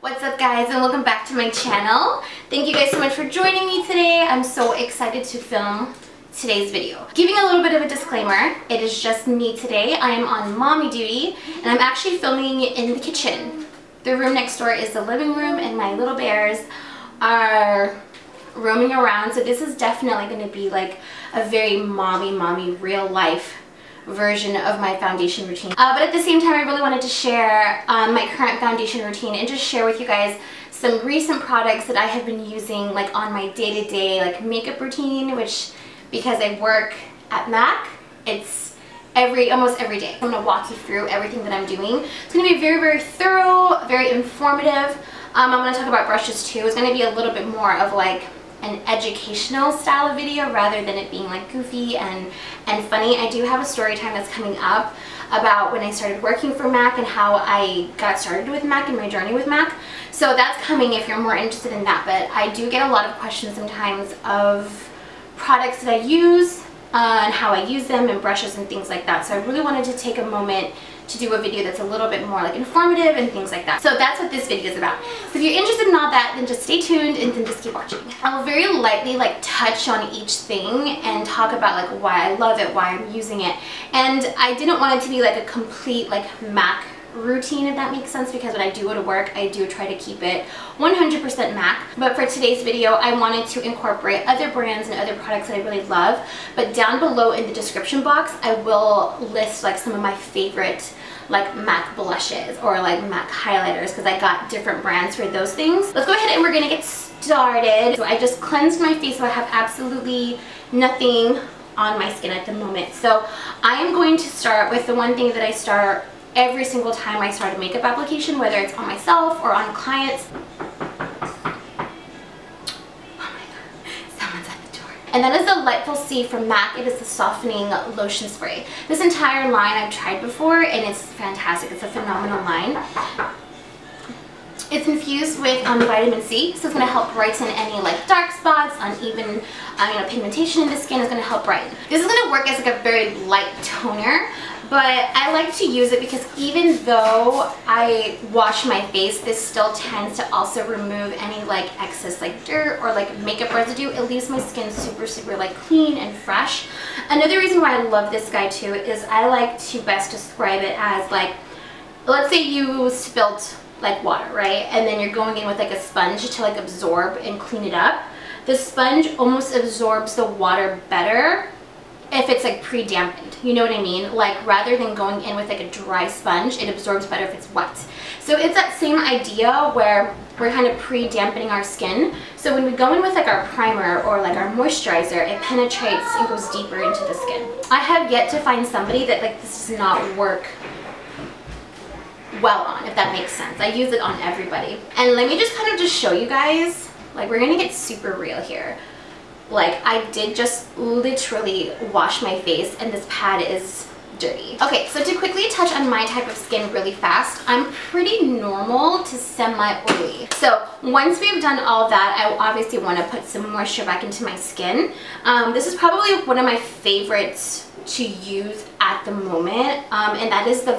What's up guys, and welcome back to my channel. Thank you guys so much for joining me today. I'm so excited to film today's video. Giving a little bit of a disclaimer, it is just me today. I am on mommy duty and I'm actually filming in the kitchen. The room next door is the living room and my little bears are roaming around, so this is definitely going to be like a very mommy real life version of my foundation routine. But at the same time, I really wanted to share my current foundation routine and just share with you guys some recent products that I have been using like on my day-to-day like makeup routine, which because I work at MAC, it's almost every day. I'm going to walk you through everything that I'm doing. It's going to be very thorough, very informative. I'm going to talk about brushes too. It's going to be a little bit more of like an educational style of video rather than it being like goofy and funny. I do have a story time that's coming up about when I started working for MAC and how I got started with MAC and my journey with MAC. So that's coming if you're more interested in that. But I do get a lot of questions sometimes of products that I use and how I use them and brushes and things like that. So I really wanted to take a moment to do a video that's a little bit more like informative and things like that. So that's what this video is about. So if you're interested in all that, then just stay tuned and then just keep watching. I'll very lightly like touch on each thing and talk about like why I love it, why I'm using it. And I didn't want it to be like a complete like MAC routine, if that makes sense, because when I do go to work, I do try to keep it 100% MAC. But for today's video, I wanted to incorporate other brands and other products that I really love. But down below in the description box, I will list like some of my favorite like MAC blushes or like MAC highlighters because I got different brands for those things. Let's go ahead and we're gonna get started. So I just cleansed my face, so I have absolutely nothing on my skin at the moment. So I am going to start with the one thing that I start every single time I start a makeup application, whether it's on myself or on clients. And that is the Lightful C from MAC. It is the softening lotion spray. This entire line I've tried before and it's fantastic. It's a phenomenal line. It's infused with vitamin C, so it's going to help brighten any like dark spots, uneven pigmentation in the skin. Is going to help brighten. This is going to work as like a very light toner, but I like to use it because even though I wash my face, this still tends to also remove any like excess like dirt or like makeup residue. It leaves my skin super like clean and fresh. Another reason why I love this guy too is I like to best describe it as like, let's say you spilt like water, right? And then you're going in with like a sponge to like absorb and clean it up. The sponge almost absorbs the water better if it's like pre-dampened, you know what I mean? Like rather than going in with like a dry sponge, it absorbs better if it's wet. So it's that same idea where we're kind of pre-dampening our skin. So when we go in with like our primer or like our moisturizer, it penetrates and goes deeper into the skin. I have yet to find somebody that like this does not work well on, if that makes sense. I use it on everybody. And let me just kind of just show you guys, like we're gonna get super real here. Like I did just literally wash my face and this pad is dirty. Okay, so to quickly touch on my type of skin really fast, I'm pretty normal to semi-oily. So once we've done all that, I obviously want to put some moisture back into my skin. This is probably one of my favorites to use at the moment, and that is the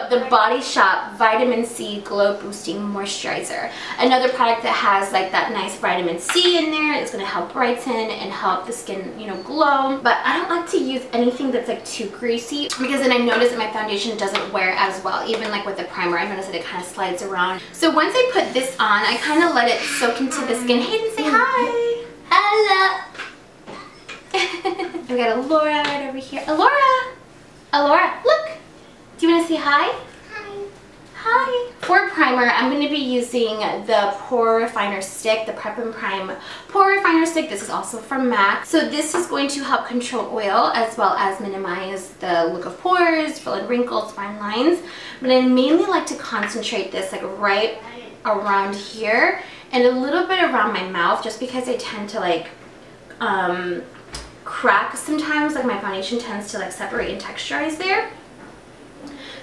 The Body Shop Vitamin C Glow Boosting Moisturizer. Another product that has like that nice vitamin C in there. It's going to help brighten and help the skin, you know, glow. But I don't like to use anything that's like too greasy because then I notice that my foundation doesn't wear as well. Even like with the primer, I notice that it kind of slides around. So once I put this on, I kind of let it soak into the skin. Hayden, say hi. Hello. We got Alora right over here. Alora, look. Do you want to say hi? Hi. Hi. For primer, I'm going to be using the Pore Refiner Stick, the Prep and Prime Pore Refiner Stick. This is also from MAC. So this is going to help control oil as well as minimize the look of pores, fill in wrinkles, fine lines. But I mainly like to concentrate this like right around here and a little bit around my mouth just because I tend to like crack sometimes. Like my foundation tends to like separate and texturize there.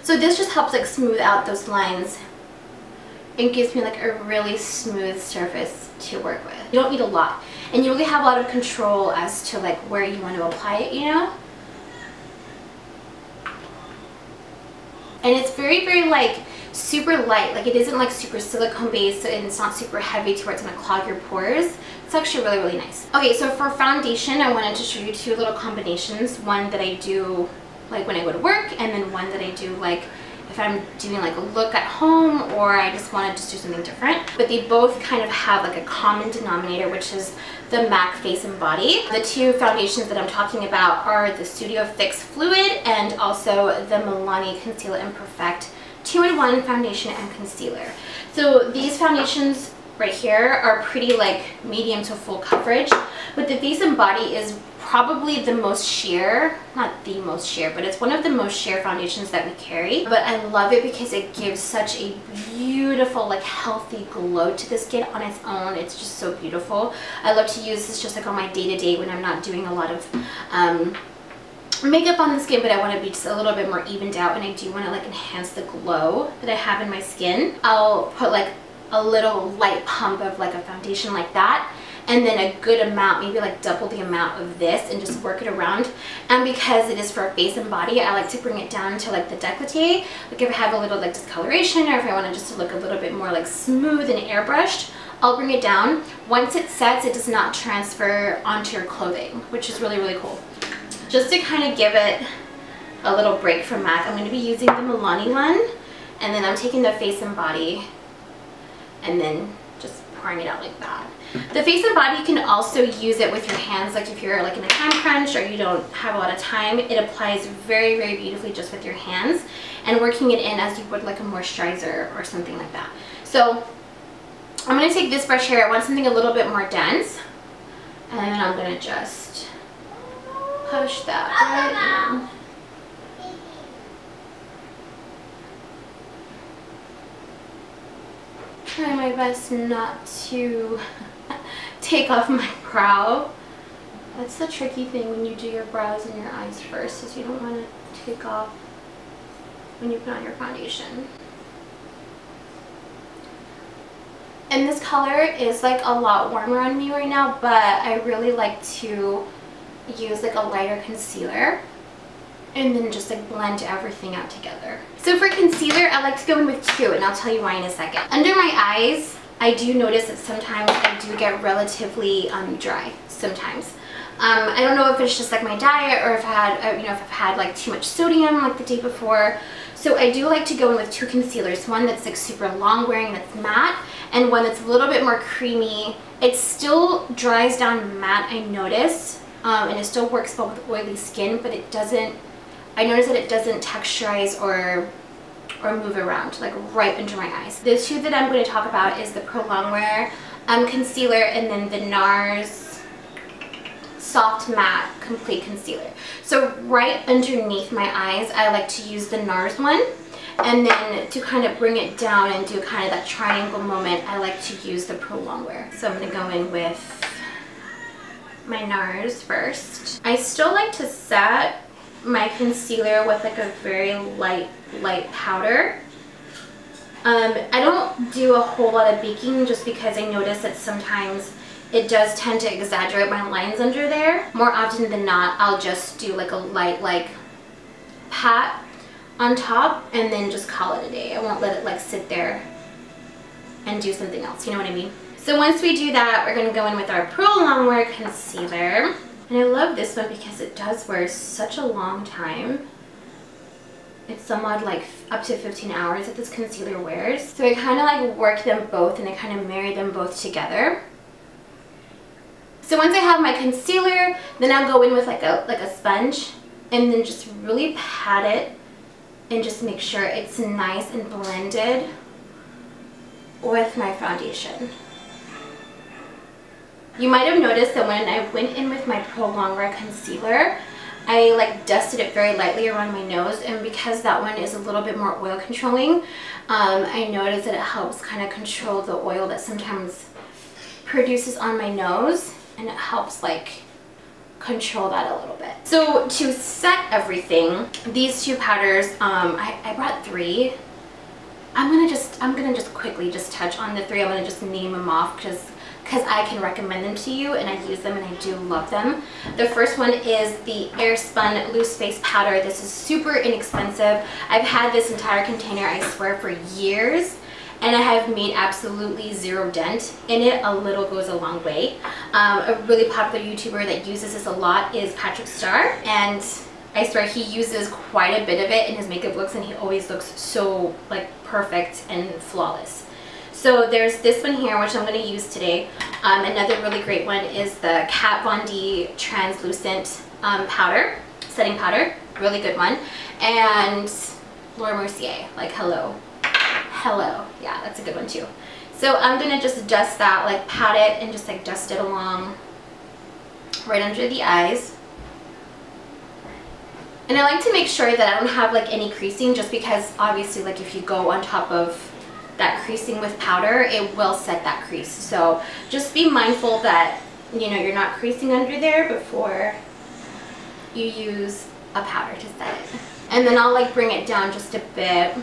So this just helps like smooth out those lines and gives me like a really smooth surface to work with. You don't need a lot and you really have a lot of control as to like where you want to apply it, you know? And it's very like super light. Like it isn't like super silicone based and it's not super heavy to where it's gonna clog your pores. It's actually really, really nice. Okay, so for foundation, I wanted to show you two little combinations. One that I do like when I go to work, and then one that I do like if I'm doing like a look at home, or I just want to just do something different. But they both kind of have like a common denominator, which is the MAC Face and Body. The two foundations that I'm talking about are the Studio Fix Fluid and also the Milani Conceal and Perfect 2-in-1 foundation and concealer. So these foundations right here are pretty like medium to full coverage, but the Face and Body is probably the most sheer, not the most sheer, but it's one of the most sheer foundations that we carry. But I love it because it gives such a beautiful, like healthy glow to the skin on its own. It's just so beautiful. I love to use this just like on my day-to-day when I'm not doing a lot of makeup on the skin, but I want to be just a little bit more evened out, and I do want to like enhance the glow that I have in my skin. I'll put like a little light pump of like a foundation like that, and then a good amount, maybe like double the amount of this, and just work it around. And because it is for face and body, I like to bring it down to like the décolleté. Like if I have a little like discoloration, or if I want to just look a little bit more like smooth and airbrushed, I'll bring it down. Once it sets, it does not transfer onto your clothing, which is really, really cool. Just to kind of give it a little break from MAC, I'm going to be using the Milani one, and then I'm taking the face and body and then just pouring it out like that. The face and body, you can also use it with your hands, like if you're like in a time crunch or you don't have a lot of time. It applies very, very beautifully just with your hands and working it in as you would like a moisturizer or something like that. So I'm going to take this brush here. I want something a little bit more dense, and then I'm going to just push that right in. Try my best not to take off my brow. That's the tricky thing when you do your brows and your eyes first, is you don't want to take off when you put on your foundation. And this color is like a lot warmer on me right now, but I really like to use like a lighter concealer and then just like blend everything out together. So for concealer, I like to go in with two, and I'll tell you why in a second. Under my eyes, I do notice that sometimes I do get relatively dry sometimes. I don't know if it's just like my diet, or if I had, if I've had like too much sodium like the day before. So I do like to go in with two concealers, one that's like super long wearing, that's matte, and one that's a little bit more creamy. It still dries down matte, I notice, and it still works well with oily skin, but it doesn't, I notice that it doesn't texturize or move around like right under my eyes. The two that I'm going to talk about is the Pro Longwear Concealer, and then the Nars Soft Matte Complete Concealer. So right underneath my eyes, I like to use the Nars one, and then to kind of bring it down and do kind of that triangle moment, I like to use the Pro Longwear. So I'm going to go in with my Nars first. I still like to set my concealer with like a very light powder. I don't do a whole lot of baking, just because I notice that sometimes it does tend to exaggerate my lines under there. More often than not, I'll just do like a light like pat on top and then just call it a day. I won't let it like sit there and do something else, you know what I mean? So once we do that, we're going to go in with our Pro Longwear Concealer. And I love this one because it does wear such a long time. It's somewhat like up to 15 hours that this concealer wears. So I kind of like work them both, and I kind of marry them both together. So once I have my concealer, then I'll go in with like a sponge, and then just really pat it and just make sure it's nice and blended with my foundation. You might have noticed that when I went in with my Pro Longwear Concealer, I like dusted it very lightly around my nose, and because that one is a little bit more oil controlling, I noticed that it helps kind of control the oil that sometimes produces on my nose, and it helps like control that a little bit. So to set everything, these two powders, I brought three. I'm gonna just quickly just touch on the three. I'm gonna just name them off because because I can recommend them to you and I use them and I do love them. The first one is the Airspun Loose Face Powder. This is super inexpensive. I've had this entire container, I swear, for years, and I have made absolutely zero dent in it. A little goes a long way. A really popular YouTuber that uses this a lot is Patrick Star, and I swear he uses quite a bit of it in his makeup looks, and he always looks so like perfect and flawless. So there's this one here, which I'm going to use today. Another really great one is the Kat Von D Translucent Powder, Setting Powder. Really good one. And Laura Mercier, like hello. Hello. Yeah, that's a good one too. So I'm going to just dust that, like pat it and just like dust it along right under the eyes. And I like to make sure that I don't have like any creasing, just because obviously like if you go on top of that creasing with powder, it will set that crease. So just be mindful that, you know, you're not creasing under there before you use a powder to set it. And then I'll like bring it down just a bit,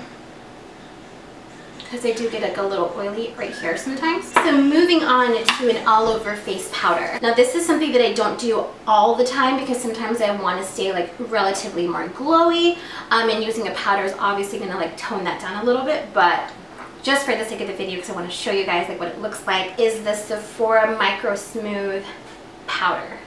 because I do get like a little oily right here sometimes. So moving on to an all over face powder. Now this is something that I don't do all the time, because sometimes I want to stay like relatively more glowy, and using a powder is obviously going to like tone that down a little bit, but just for the sake of the video, because I want to show you guys like what it looks like, is the Sephora Microsmooth powder.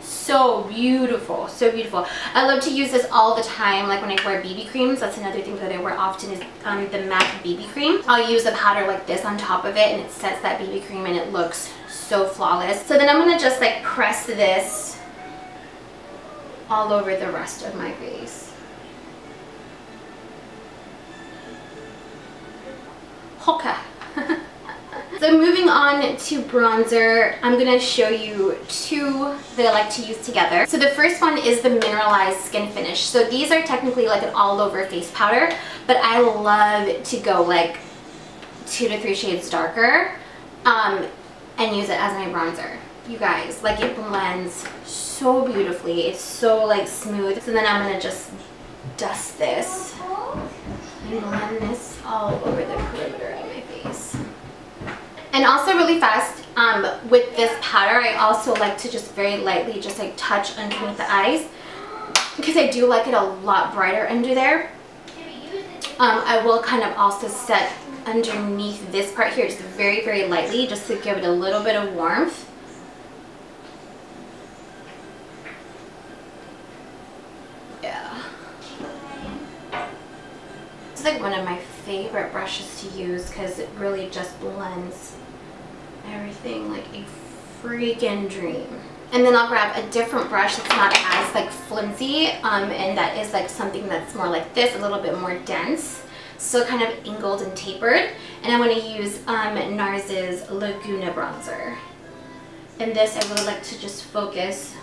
So beautiful, so beautiful. I love to use this all the time, like when I wear BB creams. That's another thing that I wear often is the MAC BB cream. I'll use a powder like this on top of it, and it sets that BB cream and it looks so flawless. So then I'm going to just like press this all over the rest of my face. Hoka. So moving on to bronzer, I'm going to show you two that I like to use together. So the first one is the Mineralize Skinfinish. So these are technically like an all over face powder, but I love to go like 2 to 3 shades darker and use it as my bronzer. You guys, like it blends so beautifully. It's so like smooth. So then I'm going to just dust this and blend this all over the perimeter of my face. And also really fast, with this powder, I also like to just very lightly just like touch underneath the eyes, because I do like it a lot brighter under there. I will kind of also set underneath this part here just very, very lightly, just to give it a little bit of warmth. Yeah. It's like one of my favorite brushes to use, because it really just blends everything like a freaking dream. And then I'll grab a different brush that's not as like flimsy, and that is like something that's more like this, a little bit more dense, so kind of angled and tapered. And I'm going to use Nars's Laguna bronzer. And this I really like to just focus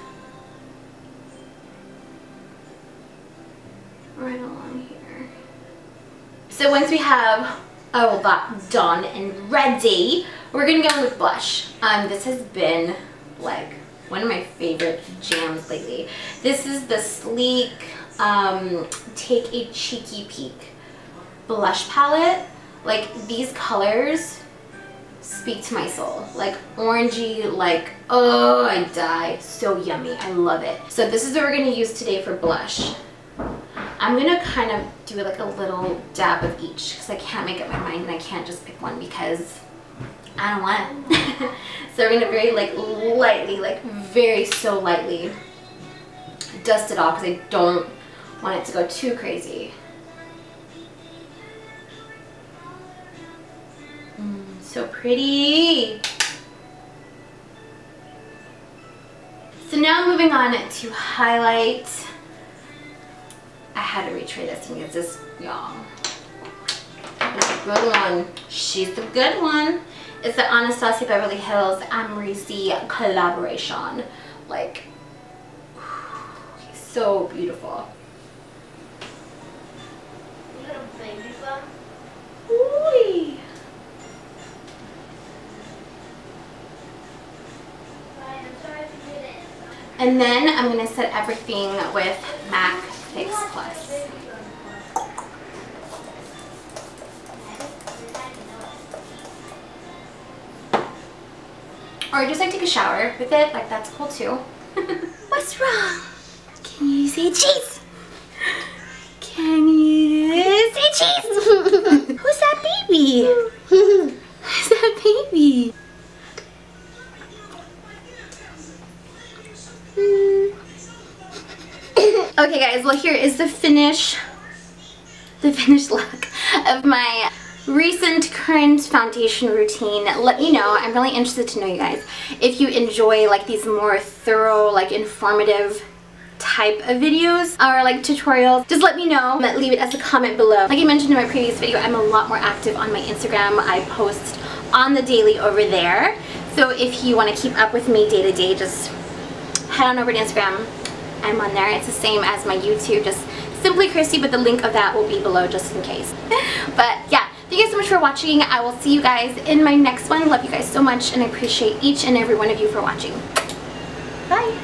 right along here. So once we have all that done and ready, we're gonna go with blush. This has been like one of my favorite jams lately. This is the Sleek Take a Cheeky Peek blush palette. Like these colors speak to my soul. Like orangey, like oh I die. So yummy. I love it. So this is what we're gonna use today for blush. I'm gonna kind of do like a little dab of each, because I can't make up my mind and I can't just pick one because I don't want it. So we're gonna very like lightly, like very so lightly dust it off, because I don't want it to go too crazy. So pretty. So now moving on to highlight. I had to retry this and use this, y'all. It's a good one. She's the good one. It's the Anastasia Beverly Hills Amrezy collaboration. Like, so beautiful. Little baby bum. Ooh. And then I'm going to set everything with MAC Fix Plus. Or just like take a shower with it, like that's cool too. What's wrong? Can you say cheese? Can you say cheese? Who's that baby? Who's that baby? Okay guys, well here is the finished look of my recent current foundation routine. Let me know. I'm really interested to know, you guys, if you enjoy like these more thorough, like informative type of videos or like tutorials. Just let me know. Leave it as a comment below. Like I mentioned in my previous video, I'm a lot more active on my Instagram. I post on the daily over there. So if you want to keep up with me day to day, just head on over to Instagram. I'm on there. It's the same as my YouTube, just simply Christy, but the link of that will be below just in case. But yeah, thank you guys so much for watching. I will see you guys in my next one. Love you guys so much and I appreciate each and every one of you for watching. Bye.